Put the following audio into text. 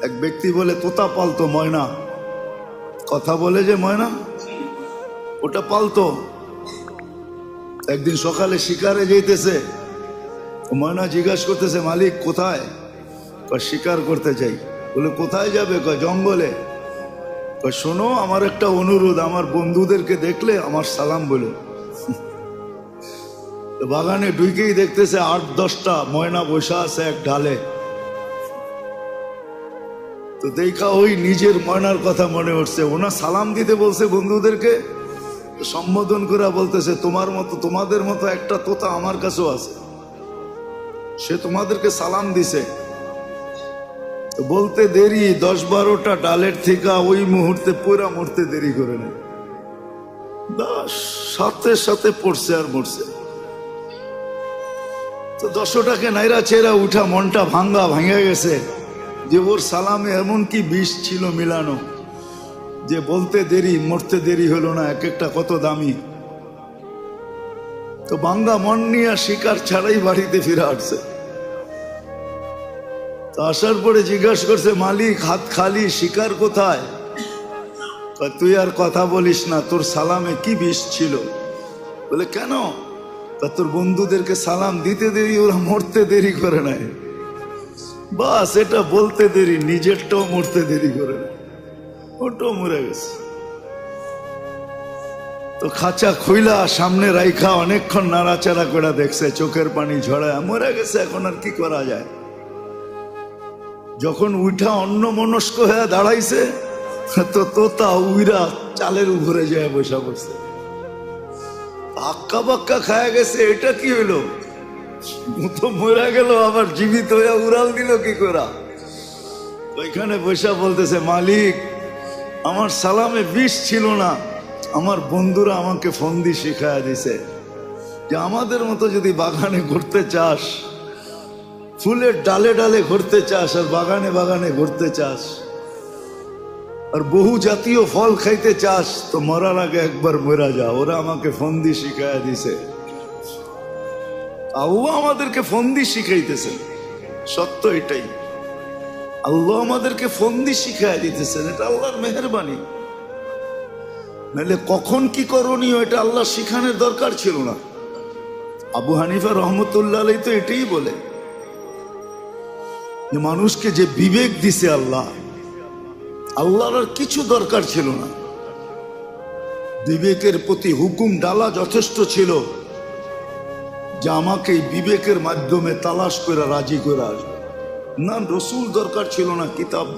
এক ব্যক্তি বলে তোতা পালতো ময়না, কথা বলে যে ময়না ওটা পালতো। একদিন সকালে শিকারে যেতেছে, ময়না জিজ্ঞাসা করতেছে মালিক কোথায়? শিকার করতে চাই। বলে কোথায় যাবে? জঙ্গলে। শোনো আমার একটা অনুরোধ, আমার বন্ধুদেরকে দেখলে আমার সালাম বলো। বাগানে ঢুকেই দেখতেছে 8-10টা ময়না বসা আছে এক ঢালে। তো দেখা ওই নিজের ময়নার কথা মনে উঠছে, ওনা সালাম দিতে বলছে বন্ধুদেরকে, সম্বোধন করে বলতেছে তোমাদের মতো একটা তোতা আমার কাছেও আছে, সে তোমাদেরকে সালাম দিছে। বলতে দেরি 10-12টা ডালের থেকে ওই মুহূর্তে পুরা মরতে দেরি করে নেয়, সাথে সাথে পড়ছে আর মরছে। তো 10টাকে নাইরা চেরা উঠা মনটা ভাঙা গেছে যে ওর সালামে এমন কি বিষ ছিল মিলানো যে বলতে দেরি মরতে দেরি হলো না, এক একটা কত দামি। তো ভাঙ্গা মন নিয়ে শিকার ছাড়াই বাড়িতে ফিরে আসছে। তো আসার পরে জিজ্ঞাসা করছে মালিক হাত খালি, শিকার কোথায়? তুই আর কথা বলিস না, তোর সালামে কি বিষ ছিল? বলে কেন? তা তোর বন্ধুদেরকে সালাম দিতে দেরি, ওরা মরতে দেরি করে নাই। বাস এটা বলতে দেরি, নিজেরটাও মরতে দেরি করে নাই, ওটাও মরে গেছে। তো খাঁচা খুইলা সামনে রাইখা অনেকক্ষণ নাড়াচাড়া করে দেখছে, চোখের পানি ঝরায়, মরে গেছে, এখন আর কি করা যায়। যখন উঠা অন্য মনস্ক হয়ে দাঁড়াইছে, তো তোতা উইরা চালের উপরে যায় বসা পড়ছে, আক্কা বাক্কা খায়া গেছে। এটা কি হইলো? তো মরে গেল, আবার জীবিত হয়ে উড়াল দিল কি করা? ওইখানে বসা বলতেছে মালিক আমার সালামে বিষ ছিল না, আমার বন্ধুরা আমাকে ফন্দি শিখায়া দিছে যে আমাদের মতো যদি বাগানে ঘুরতে চাস, ফুলের ডালে ডালে ঘুরতে চাস, আর বাগানে বাগানে ঘুরতে চাস, আর বহু জাতীয় ফল খাইতে চাস, তো মরার আগে একবার মরা যা। ওরা আমাকে ফন্দি শিখায়া দিছে। আল্লাহ আমাদেরকে ফন্দি শিখাইতেছে, সত্য এটাই। আল্লাহ আমাদেরকে ফন্দি শিখাইয়া দিতেছেন, এটা আল্লাহর মেহেরবানি। নাহলে কখন কি করণীয় এটা আল্লাহ শিখানোর দরকার ছিল না। আবু হানিফা রহমতুল্লাহ আলাইহি তো এটাই বলে যে মানুষকে যে বিবেক দিছে আল্লাহ, আল্লাহর আর কিছু দরকার ছিল না। বিবেকের প্রতি হুকুম ডালা যথেষ্ট ছিল যে আমাকে এই বিবেকের মাধ্যমে তালাশ করে রাজি করে আসবে। না রসুল দরকার ছিল না, কিতাব দরকার।